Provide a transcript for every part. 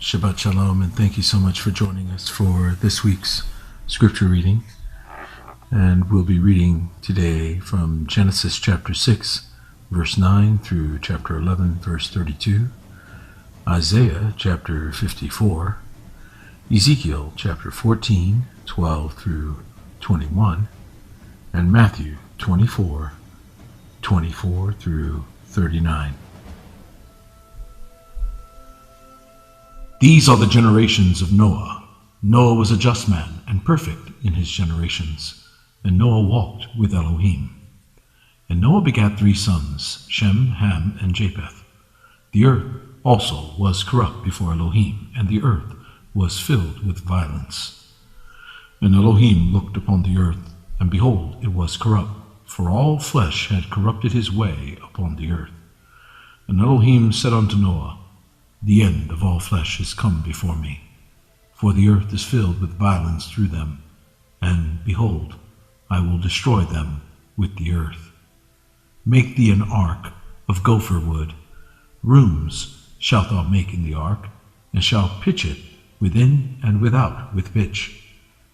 Shabbat Shalom, and thank you so much for joining us for this week's scripture reading. And we'll be reading today from Genesis chapter 6, verse 9 through chapter 11, verse 32, Isaiah chapter 54, Ezekiel chapter 14, 12 through 21, and Matthew 24, 24 through 39. These are the generations of Noah. Noah was a just man and perfect in his generations, and Noah walked with Elohim. And Noah begat 3 sons, Shem, Ham, and Japheth. The earth also was corrupt before Elohim, and the earth was filled with violence. And Elohim looked upon the earth, and behold, it was corrupt, for all flesh had corrupted his way upon the earth. And Elohim said unto Noah, The end of all flesh is come before me, for the earth is filled with violence through them, and behold, I will destroy them with the earth. Make thee an ark of gopher wood. Rooms shalt thou make in the ark, and shalt pitch it within and without with pitch.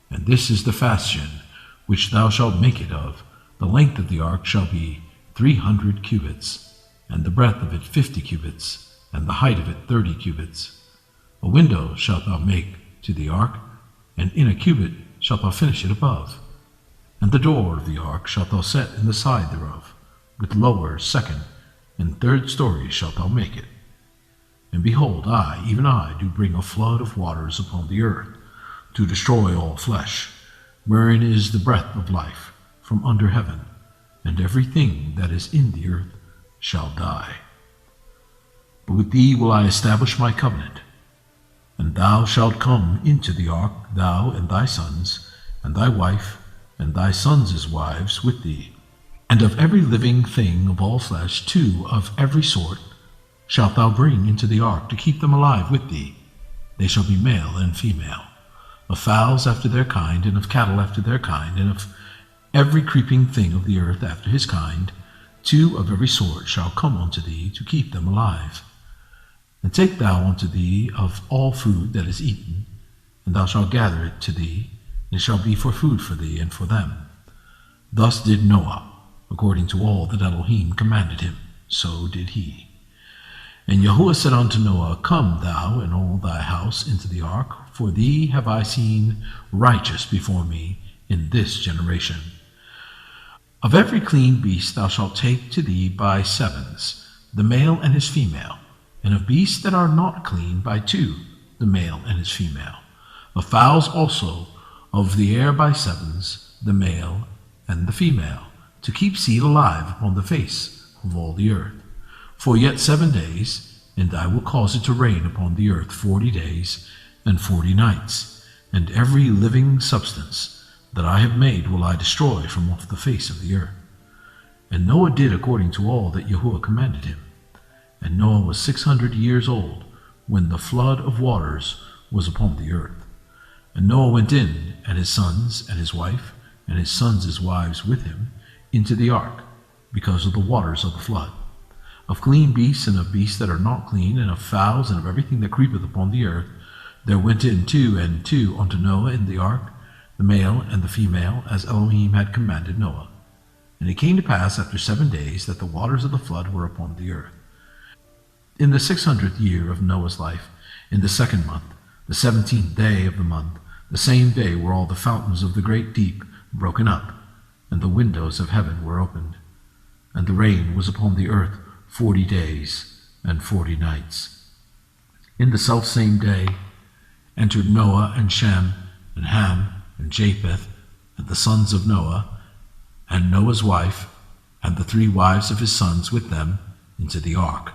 And this is the fashion which thou shalt make it of. The length of the ark shall be 300 cubits, and the breadth of it 50 cubits, and the height of it 30 cubits. A window shalt thou make to the ark, and in a cubit shalt thou finish it above. And the door of the ark shalt thou set in the side thereof, with lower, second, and third stories shalt thou make it. And behold, I, even I, do bring a flood of waters upon the earth, to destroy all flesh, wherein is the breath of life from under heaven, and everything that is in the earth shall die. But with thee will I establish my covenant, and thou shalt come into the ark, thou and thy sons, and thy wife, and thy sons' wives with thee. And of every living thing of all flesh, 2 of every sort shalt thou bring into the ark, to keep them alive with thee. They shall be male and female, of fowls after their kind, and of cattle after their kind, and of every creeping thing of the earth after his kind. 2 of every sort shall come unto thee, to keep them alive. And take thou unto thee of all food that is eaten, and thou shalt gather it to thee, and it shall be for food for thee and for them. Thus did Noah, according to all that Elohim commanded him, so did he. And Yahuwah said unto Noah, Come thou and all thy house into the ark, for thee have I seen righteous before me in this generation. Of every clean beast thou shalt take to thee by 7s, the male and his female, and of beasts that are not clean by 2, the male and his female. Of fowls also of the air by 7s, the male and the female, to keep seed alive upon the face of all the earth. For yet 7 days, and I will cause it to rain upon the earth 40 days and 40 nights, and every living substance that I have made will I destroy from off the face of the earth. And Noah did according to all that Yahuwah commanded him. And Noah was 600 years old when the flood of waters was upon the earth. And Noah went in, and his sons, and his wife, and his sons' wives with him, into the ark, because of the waters of the flood. Of clean beasts, and of beasts that are not clean, and of fowls, and of everything that creepeth upon the earth, there went in 2 and 2 unto Noah in the ark, the male and the female, as Elohim had commanded Noah. And it came to pass after 7 days that the waters of the flood were upon the earth. In the 600th year of Noah's life, in the 2nd month, the 17th day of the month, the same day were all the fountains of the great deep broken up, and the windows of heaven were opened. And the rain was upon the earth 40 days and 40 nights. In the selfsame day entered Noah and Shem and Ham and Japheth, and the sons of Noah, and Noah's wife, and the 3 wives of his sons with them, into the ark.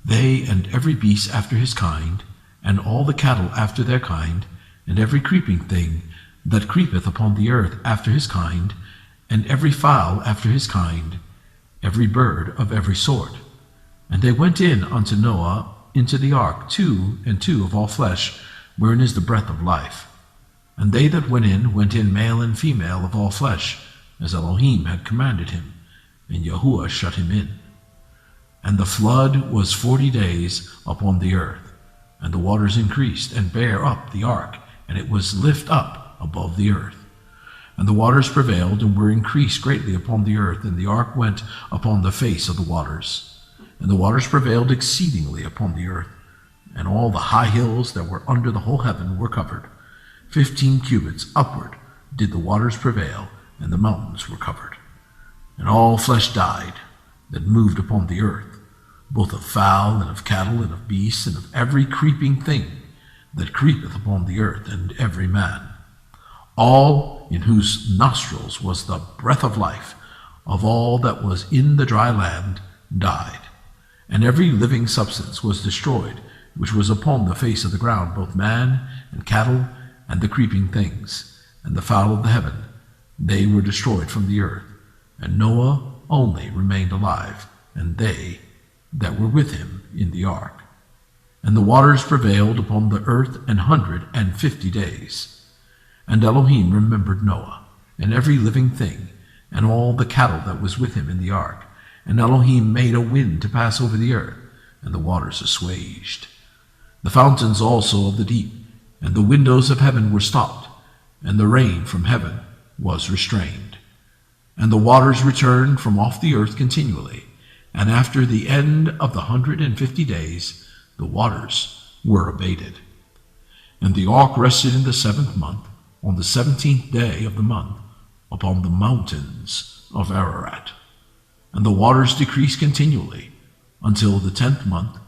They and every beast after his kind, and all the cattle after their kind, and every creeping thing that creepeth upon the earth after his kind, and every fowl after his kind, every bird of every sort. And they went in unto Noah into the ark, 2 and 2 of all flesh, wherein is the breath of life. And they that went in male and female of all flesh, as Elohim had commanded him, and Yahuwah shut him in. And the flood was 40 days upon the earth. And the waters increased, and bare up the ark, and it was lift up above the earth. And the waters prevailed, and were increased greatly upon the earth, and the ark went upon the face of the waters. And the waters prevailed exceedingly upon the earth, and all the high hills that were under the whole heaven were covered. 15 cubits upward did the waters prevail, and the mountains were covered. And all flesh died that moved upon the earth, both of fowl, and of cattle, and of beasts, and of every creeping thing that creepeth upon the earth, and every man. All in whose nostrils was the breath of life, of all that was in the dry land, died. And every living substance was destroyed, which was upon the face of the ground, both man, and cattle, and the creeping things, and the fowl of the heaven. They were destroyed from the earth. And Noah only remained alive, and they that were with him in the ark. And the waters prevailed upon the earth 150 days. And Elohim remembered Noah, and every living thing, and all the cattle that was with him in the ark. And Elohim made a wind to pass over the earth, and the waters assuaged. The fountains also of the deep, and the windows of heaven were stopped, and the rain from heaven was restrained. And the waters returned from off the earth continually, and after the end of the 150 days, the waters were abated. And the ark rested in the 7th month, on the 17th day of the month, upon the mountains of Ararat. And the waters decreased continually, until the 10th month.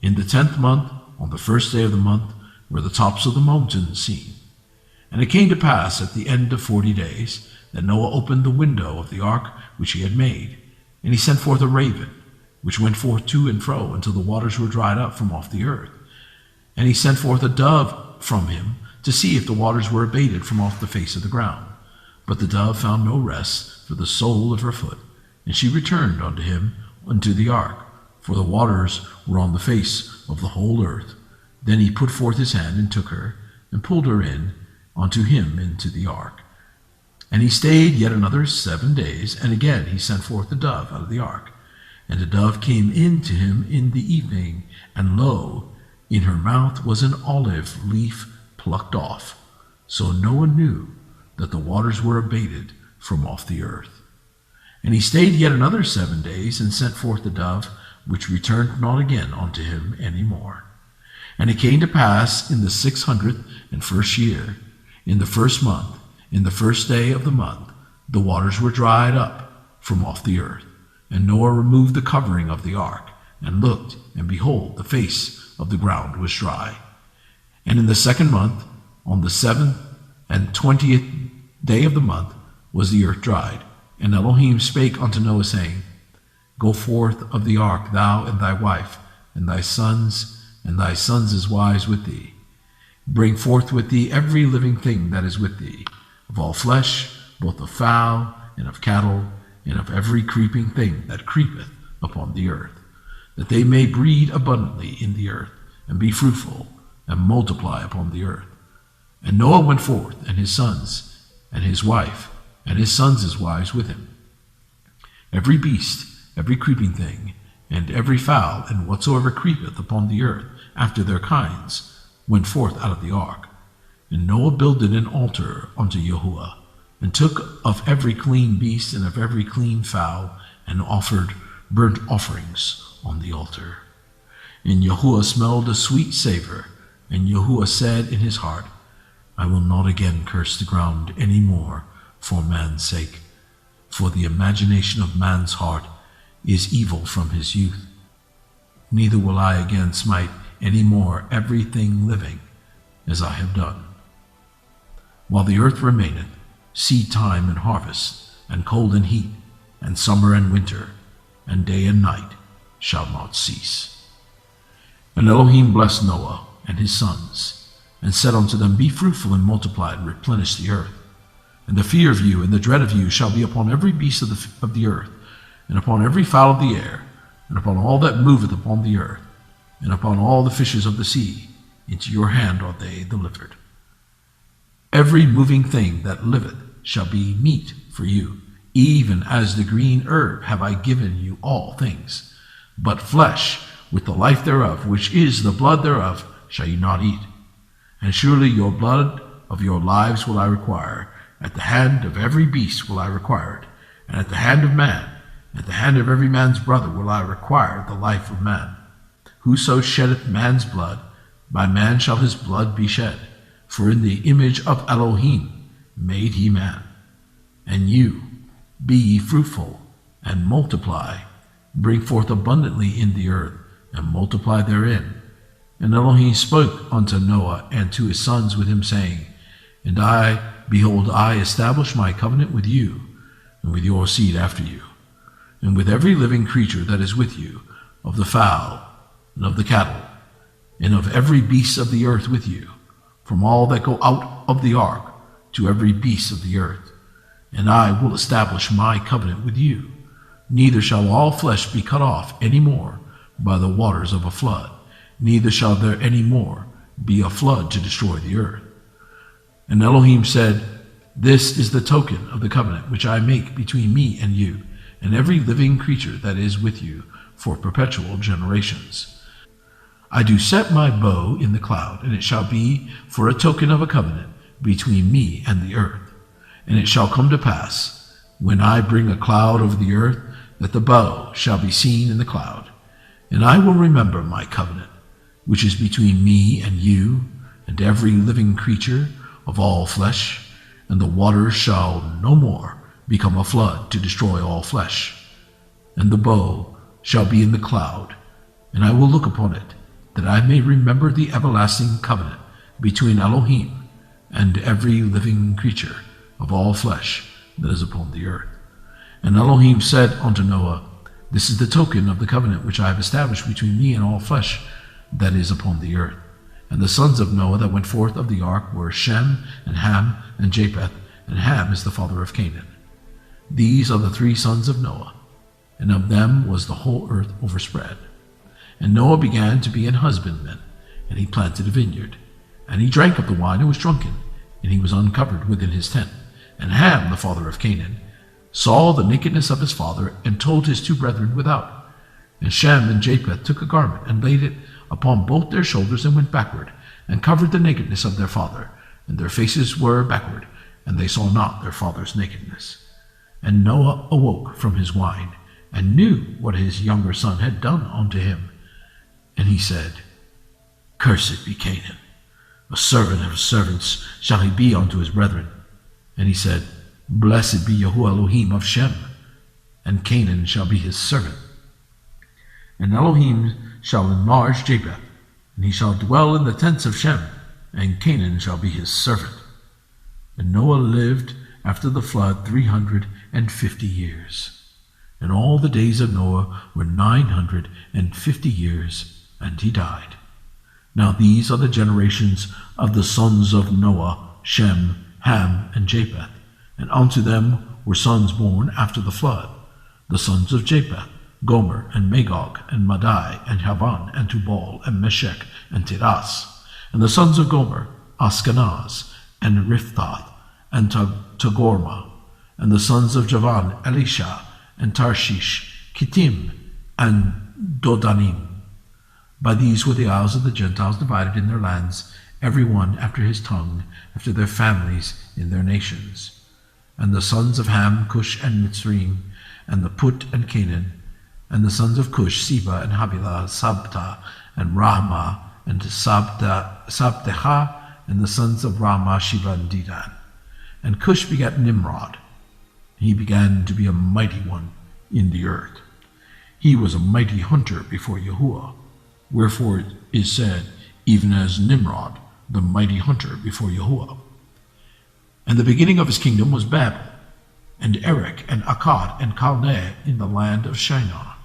In the 10th month, on the 1st day of the month, were the tops of the mountains seen. And it came to pass at the end of 40 days, that Noah opened the window of the ark which he had made, and he sent forth a raven, which went forth to and fro until the waters were dried up from off the earth. And he sent forth a dove from him, to see if the waters were abated from off the face of the ground. But the dove found no rest for the sole of her foot, and she returned unto him unto the ark, for the waters were on the face of the whole earth. Then he put forth his hand, and took her, and pulled her in unto him into the ark. And he stayed yet another 7 days, and again he sent forth the dove out of the ark. And the dove came in to him in the evening, and lo, in her mouth was an olive leaf plucked off. So Noah knew that the waters were abated from off the earth. And he stayed yet another 7 days, and sent forth the dove, which returned not again unto him any more. And it came to pass in the 601st year, in the 1st month, in the 1st day of the month, the waters were dried up from off the earth. And Noah removed the covering of the ark, and looked, and behold, the face of the ground was dry. And in the 2nd month, on the 27th day of the month, was the earth dried. And Elohim spake unto Noah, saying, Go forth of the ark, thou and thy wife, and thy sons' wives with thee. Bring forth with thee every living thing that is with thee, of all flesh, both of fowl, and of cattle, and of every creeping thing that creepeth upon the earth, that they may breed abundantly in the earth, and be fruitful, and multiply upon the earth. And Noah went forth, and his sons, and his wife, and his sons' wives with him. Every beast, every creeping thing, and every fowl, and whatsoever creepeth upon the earth after their kinds, went forth out of the ark. And Noah builded an altar unto Yahuwah, and took of every clean beast and of every clean fowl, and offered burnt offerings on the altar. And Yahuwah smelled a sweet savor, and Yahuwah said in his heart, I will not again curse the ground any more for man's sake, for the imagination of man's heart is evil from his youth. Neither will I again smite any more everything living, as I have done. While the earth remaineth, seed time and harvest, and cold and heat, and summer and winter, and day and night shall not cease. And Elohim blessed Noah and his sons, and said unto them, Be fruitful and multiply, and replenish the earth. And the fear of you and the dread of you shall be upon every beast of the earth, and upon every fowl of the air, and upon all that moveth upon the earth, and upon all the fishes of the sea. Into your hand are they delivered. Every moving thing that liveth shall be meat for you, even as the green herb have I given you all things. But flesh, with the life thereof, which is the blood thereof, shall you not eat. And surely your blood of your lives will I require. At the hand of every beast will I require it, and at the hand of man, at the hand of every man's brother will I require the life of man. Whoso sheddeth man's blood, by man shall his blood be shed. For in the image of Elohim made he man. And you, be ye fruitful, and multiply, bring forth abundantly in the earth, and multiply therein. And Elohim spoke unto Noah and to his sons with him, saying, And I, behold, I establish my covenant with you, and with your seed after you, and with every living creature that is with you, of the fowl, and of the cattle, and of every beast of the earth with you, from all that go out of the ark to every beast of the earth. And I will establish my covenant with you. Neither shall all flesh be cut off any more by the waters of a flood, neither shall there any more be a flood to destroy the earth. And Elohim said, This is the token of the covenant which I make between me and you, and every living creature that is with you, for perpetual generations. I do set my bow in the cloud, and it shall be for a token of a covenant between me and the earth. And it shall come to pass, when I bring a cloud over the earth, that the bow shall be seen in the cloud. And I will remember my covenant, which is between me and you, and every living creature of all flesh, and the waters shall no more become a flood to destroy all flesh. And the bow shall be in the cloud, and I will look upon it, that I may remember the everlasting covenant between Elohim and every living creature of all flesh that is upon the earth. And Elohim said unto Noah, This is the token of the covenant which I have established between me and all flesh that is upon the earth. And the sons of Noah that went forth of the ark were Shem, and Ham, and Japheth, and Ham is the father of Canaan. These are the 3 sons of Noah, and of them was the whole earth overspread. And Noah began to be an husbandman, and he planted a vineyard. And he drank of the wine and was drunken, and he was uncovered within his tent. And Ham, the father of Canaan, saw the nakedness of his father, and told his 2 brethren without. And Shem and Japheth took a garment, and laid it upon both their shoulders, and went backward, and covered the nakedness of their father. And their faces were backward, and they saw not their father's nakedness. And Noah awoke from his wine, and knew what his younger son had done unto him. And he said, Cursed be Canaan, a servant of servants shall he be unto his brethren. And he said, Blessed be Yahuwah Elohim of Shem, and Canaan shall be his servant. And Elohim shall enlarge Japheth, and he shall dwell in the tents of Shem, and Canaan shall be his servant. And Noah lived after the flood 350 years. And all the days of Noah were 950 years, and he died. Now these are the generations of the sons of Noah, Shem, Ham, and Japheth. And unto them were sons born after the flood. The sons of Japheth, Gomer, and Magog, and Madai, and Havan, and Tubal, and Meshech, and Tiras. And the sons of Gomer, Askenaz, and Riphath, and Togorma. And the sons of Javan, Elisha, and Tarshish, Kittim, and Dodanim. By these were the isles of the Gentiles divided in their lands, every one after his tongue, after their families in their nations. And the sons of Ham, Cush, and Mitzrayim, and the Put, and Canaan. And the sons of Cush, Seba, and Havilah, Sabta, and Rahma, and Sabteha, and the sons of Rahma, Sheba, and Dedan. And Cush begat Nimrod. He began to be a mighty one in the earth. He was a mighty hunter before Yahuwah. Wherefore it is said, even as Nimrod, the mighty hunter before Yahuwah. And the beginning of his kingdom was Babel, and Erech, and Akkad, and Calneh in the land of Shinar.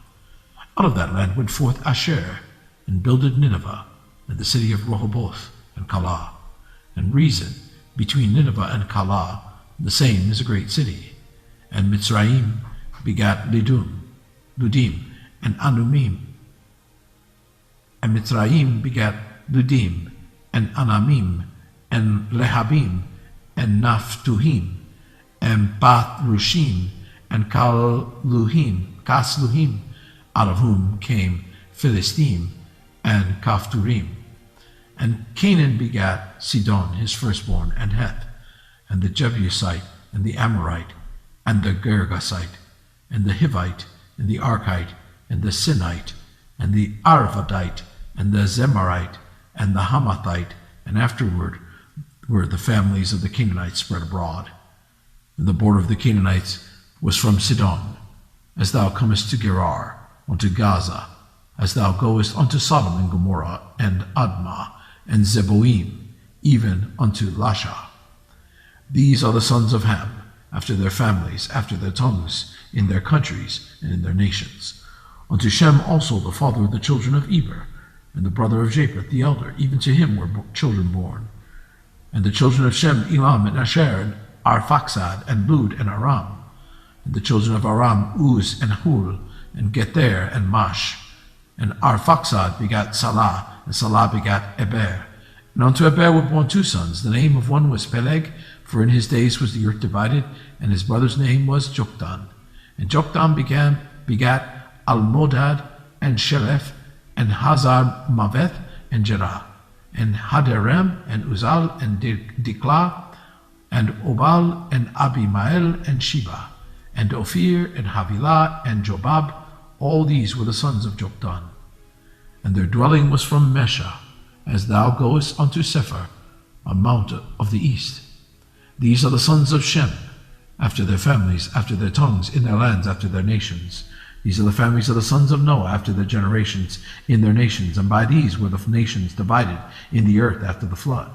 Out of that land went forth Asher, and builded Nineveh, and the city of Rehoboth, and Calah. And Rezin, between Nineveh and Calah, the same is a great city. And Mitzrayim begat Ludim, and Anumim. And Mitzrayim begat Ludim, and Anamim, and Lehabim, and Naphtuhim, and Bathrushim, and Casluhim, out of whom came Philistim and Kaphturim. And Canaan begat Sidon his firstborn, and Heth, and the Jebusite, and the Amorite, and the Girgasite, and the Hivite, and the Archite, and the Sinite, and the Arvadite, and the Zemarite, and the Hamathite, and afterward were the families of the Canaanites spread abroad. And the border of the Canaanites was from Sidon, as thou comest to Gerar, unto Gaza, as thou goest unto Sodom and Gomorrah, and Admah, and Zeboim, even unto Lasha. These are the sons of Ham, after their families, after their tongues, in their countries, and in their nations. Unto Shem also the father of the children of Eber, and the brother of Japheth the elder, even to him were children born. And the children of Shem, Elam, and Asher, and Arphaxad, and Lud, and Aram. And the children of Aram, Uz, and Hul, and Gether, and Mash. And Arphaxad begat Salah, and Salah begat Eber. And unto Eber were born two sons. The name of one was Peleg, for in his days was the earth divided, and his brother's name was Joktan. And Joktan begat Almodad, and Sheleph, and Hazar Maveth, and Jerah, and Haderem, and Uzal, and Diklah, and Obal, and Abimael, and Sheba, and Ophir, and Havilah, and Jobab. All these were the sons of Joktan. And their dwelling was from Mesha, as thou goest unto Sephar, a mount of the east. These are the sons of Shem, after their families, after their tongues, in their lands, after their nations. These are the families of the sons of Noah, after their generations, in their nations. And by these were the nations divided in the earth after the flood.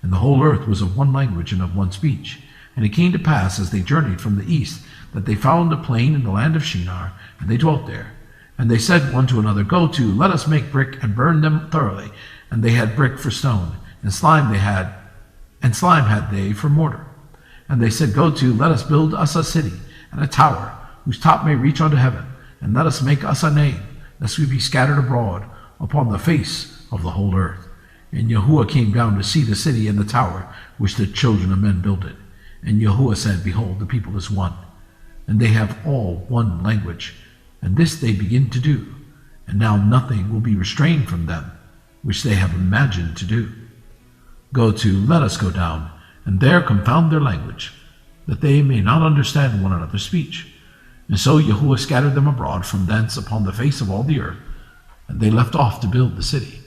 And the whole earth was of one language and of one speech. And it came to pass, as they journeyed from the east, that they found a plain in the land of Shinar, and they dwelt there. And they said one to another, Go to, let us make brick, and burn them thoroughly. And they had brick for stone, and slime had they for mortar. And they said, Go to, let us build us a city, and a tower, whose top may reach unto heaven, and let us make us a name, lest we be scattered abroad upon the face of the whole earth. And Yahuwah came down to see the city and the tower, which the children of men builded. And Yahuwah said, Behold, the people is one, and they have all one language, and this they begin to do. And now nothing will be restrained from them, which they have imagined to do. Go to, let us go down, and there confound their language, that they may not understand one another's speech. And so Yahuwah scattered them abroad from thence upon the face of all the earth, and they left off to build the city.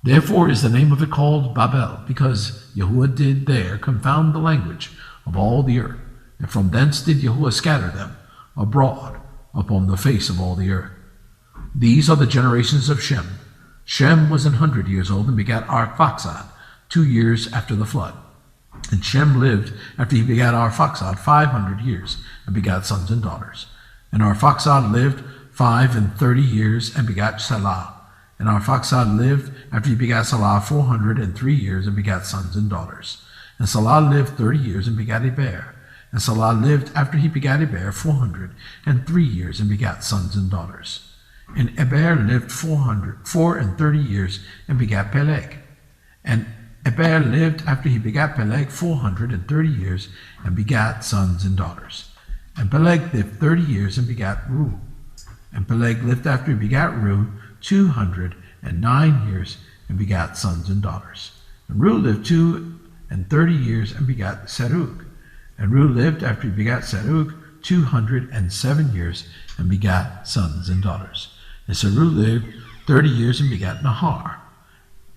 Therefore is the name of it called Babel, because Yahuwah did there confound the language of all the earth, and from thence did Yahuwah scatter them abroad upon the face of all the earth. These are the generations of Shem. Shem was 100 years old, and begat Arphaxad 2 years after the flood. And Shem lived after he begat Arphaxad 500 years, and begat sons and daughters. And Arphaxad lived 35 years, and begat Salah. And Arphaxad lived after he begat Salah 403 years, and begat sons and daughters. And Salah lived 30 years, and begat Eber. And Salah lived after he begat Eber 403 years, and begat sons and daughters. And Eber lived 430 years, and begat Peleg. And Eber lived after he begat Peleg 430 years, and begat sons and daughters. And Peleg lived 30 years, and begat Reu. And Peleg lived after he begat Reu 209 years, and begat sons and daughters. And Reu lived 230 years, and begat Serug. And Reu lived after he begat Serug 207 years, and begat sons and daughters. And Serug lived 30 years, and begat Nahar.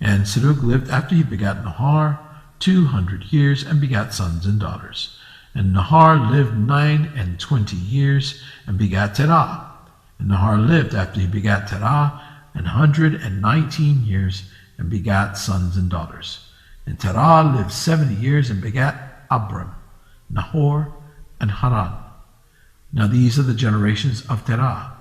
And Serug lived after he begat Nahar 200 years, and begat sons and daughters. And Nahar lived 29 years, and begat Terah. And Nahar lived after he begat Terah 119 years, and begat sons and daughters. And Terah lived 70 years, and begat Abram, Nahor, and Haran. Now these are the generations of Terah.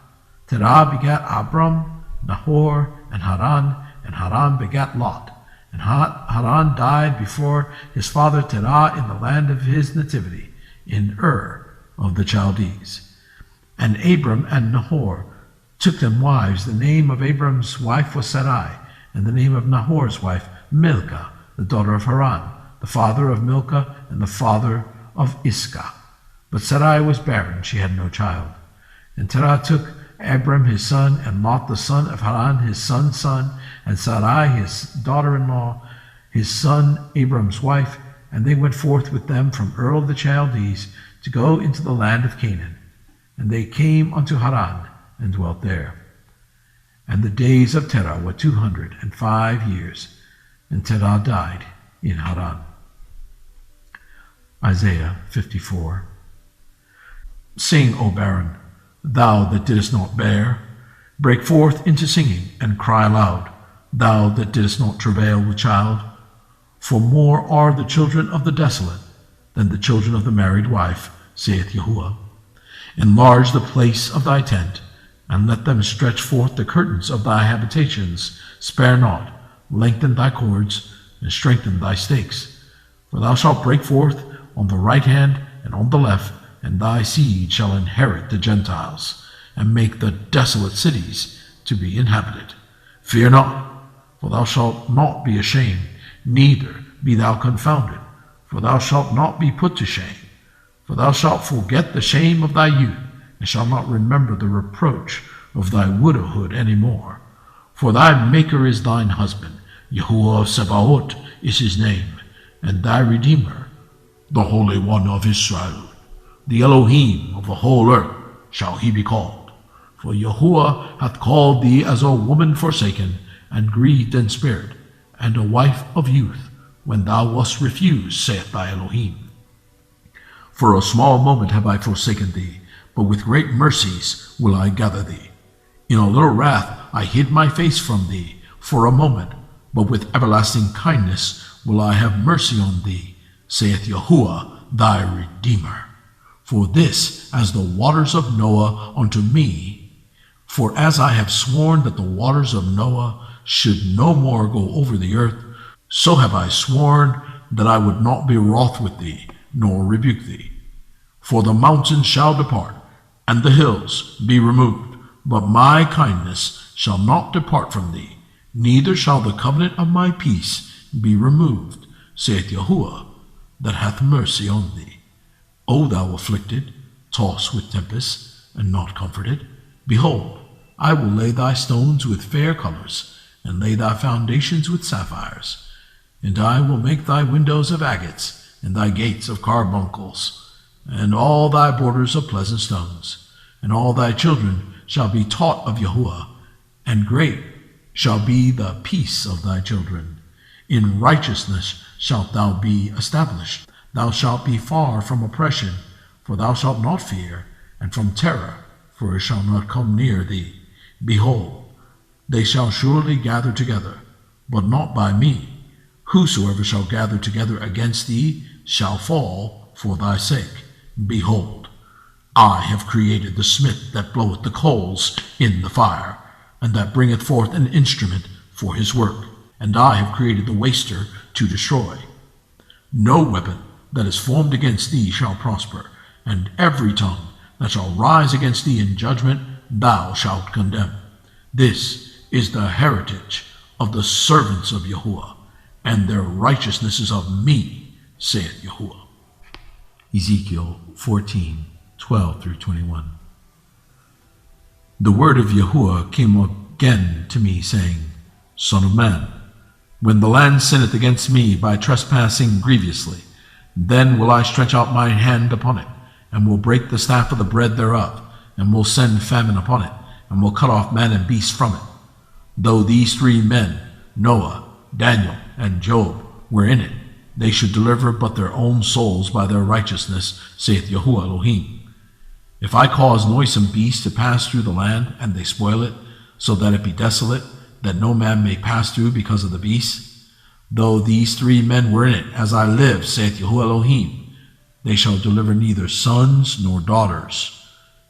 Terah begat Abram, Nahor, and Haran begat Lot. And Haran died before his father Terah in the land of his nativity, in Ur of the Chaldees. And Abram and Nahor took them wives. The name of Abram's wife was Sarai, and the name of Nahor's wife Milcah, the daughter of Haran, the father of Milcah and the father of Iscah. But Sarai was barren, she had no child. And Terah took Abram his son, and Lot the son of Haran his son's son, and Sarai his daughter-in-law, his son Abram's wife, and they went forth with them from Ur of the Chaldees to go into the land of Canaan. And they came unto Haran, and dwelt there. And the days of Terah were 205 years, and Terah died in Haran. Isaiah 54. Sing, O barren, thou that didst not bear. Break forth into singing, and cry aloud, thou that didst not travail with child. For more are the children of the desolate than the children of the married wife, saith Yahuwah. Enlarge the place of thy tent, and let them stretch forth the curtains of thy habitations. Spare not, lengthen thy cords, and strengthen thy stakes. For thou shalt break forth on the right hand and on the left, and thy seed shall inherit the Gentiles, and make the desolate cities to be inhabited. Fear not, for thou shalt not be ashamed, neither be thou confounded, for thou shalt not be put to shame. For thou shalt forget the shame of thy youth, and shalt not remember the reproach of thy widowhood any more. For thy Maker is thine husband, Yahuwah of Sabaoth is his name, and thy Redeemer, the Holy One of Israel. The Elohim of the whole earth shall he be called. For Yahuwah hath called thee as a woman forsaken, and grieved in spirit, and a wife of youth, when thou wast refused, saith thy Elohim. For a small moment have I forsaken thee, but with great mercies will I gather thee. In a little wrath I hid my face from thee for a moment, but with everlasting kindness will I have mercy on thee, saith Yahuwah thy Redeemer. For this as the waters of Noah unto me, for as I have sworn that the waters of Noah should no more go over the earth, so have I sworn that I would not be wroth with thee, nor rebuke thee. For the mountains shall depart, and the hills be removed, but my kindness shall not depart from thee, neither shall the covenant of my peace be removed, saith Yahuwah, that hath mercy on thee. O thou afflicted, tossed with tempests, and not comforted, behold, I will lay thy stones with fair colors, and lay thy foundations with sapphires. And I will make thy windows of agates, and thy gates of carbuncles, and all thy borders of pleasant stones. And all thy children shall be taught of Yahuwah, and great shall be the peace of thy children. In righteousness shalt thou be established. Thou shalt be far from oppression, for thou shalt not fear, and from terror, for it shall not come near thee. Behold, they shall surely gather together, but not by me. Whosoever shall gather together against thee shall fall for thy sake. Behold, I have created the smith that bloweth the coals in the fire, and that bringeth forth an instrument for his work. And I have created the waster to destroy. No weapon that is formed against thee shall prosper, and every tongue that shall rise against thee in judgment thou shalt condemn. This is the heritage of the servants of Yahuwah, and their righteousness is of me, saith Yahuwah. Ezekiel 14:12-21. The word of Yahuwah came again to me, saying, Son of man, when the land sinneth against me by trespassing grievously, then will I stretch out my hand upon it, and will break the staff of the bread thereof, and will send famine upon it, and will cut off man and beast from it. Though these three men, Noah, Daniel, and Job, were in it, they should deliver but their own souls by their righteousness, saith Yahuwah Elohim. If I cause noisome beasts to pass through the land, and they spoil it, so that it be desolate, that no man may pass through because of the beasts, though these three men were in it, as I live, saith Yahuwah Elohim, they shall deliver neither sons nor daughters.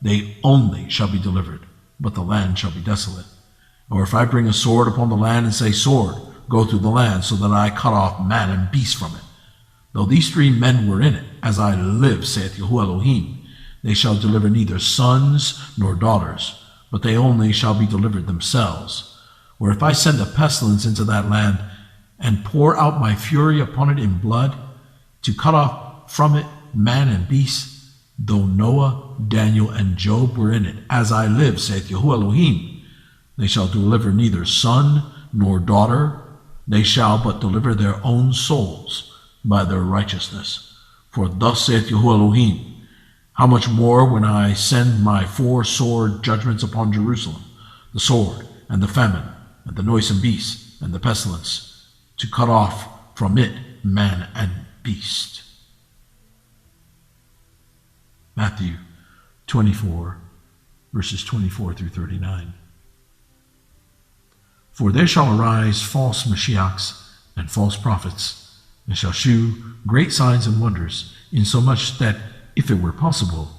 They only shall be delivered, but the land shall be desolate. Or if I bring a sword upon the land, and say, Sword, go through the land, so that I cut off man and beast from it. Though these three men were in it, as I live, saith Yahuwah Elohim, they shall deliver neither sons nor daughters, but they only shall be delivered themselves. Or if I send a pestilence into that land, and pour out my fury upon it in blood, to cut off from it man and beast, though Noah, Daniel, and Job were in it. As I live, saith Yahuwah Elohim, they shall deliver neither son nor daughter, they shall but deliver their own souls by their righteousness. For thus saith Yahuwah Elohim, how much more when I send my 4 sword judgments upon Jerusalem, the sword, and the famine, and the noisome beast, and the pestilence, to cut off from it man and beast. Matthew 24, verses 24 through 39. For there shall arise false Mashiachs and false prophets, and shall shew great signs and wonders, insomuch that, if it were possible,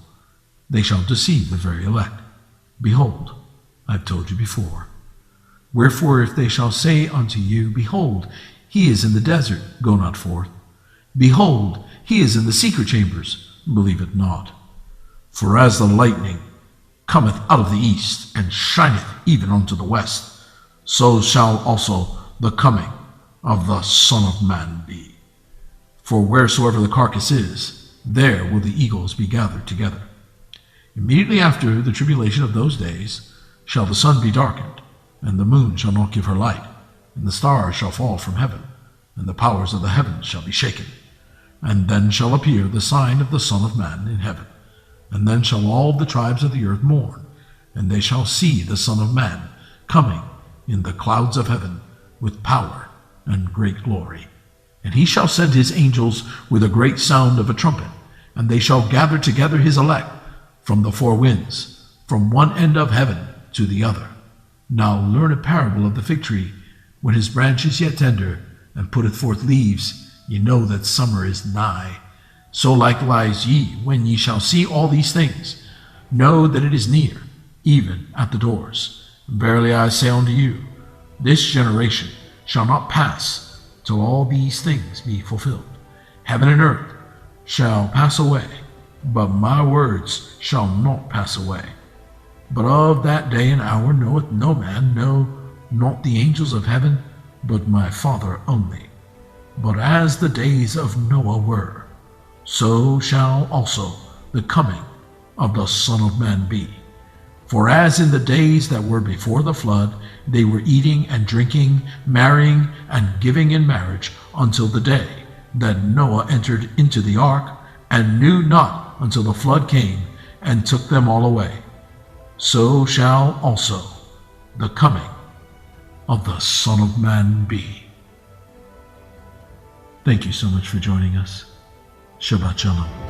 they shall deceive the very elect. Behold, I have told you before. Wherefore, if they shall say unto you, Behold, he is in the desert, go not forth. Behold, he is in the secret chambers, believe it not. For as the lightning cometh out of the east, and shineth even unto the west, so shall also the coming of the Son of Man be. For wheresoever the carcass is, there will the eagles be gathered together. Immediately after the tribulation of those days shall the sun be darkened, and the moon shall not give her light, and the stars shall fall from heaven, and the powers of the heavens shall be shaken. And then shall appear the sign of the Son of Man in heaven. And then shall all the tribes of the earth mourn, and they shall see the Son of Man coming in the clouds of heaven with power and great glory. And he shall send his angels with a great sound of a trumpet, and they shall gather together his elect from the 4 winds, from one end of heaven to the other. Now learn a parable of the fig tree. When his branch is yet tender, and putteth forth leaves, ye know that summer is nigh. So likewise ye, when ye shall see all these things, know that it is near, even at the doors. Verily I say unto you, this generation shall not pass till all these things be fulfilled. Heaven and earth shall pass away, but my words shall not pass away. But of that day and hour knoweth no man, no, not the angels of heaven, but my Father only. But as the days of Noah were, so shall also the coming of the Son of Man be. For as in the days that were before the flood, they were eating and drinking, marrying and giving in marriage, until the day that Noah entered into the ark, and knew not until the flood came and took them all away. So shall also the coming of the Son of Man be. Thank you so much for joining us. Shabbat Shalom.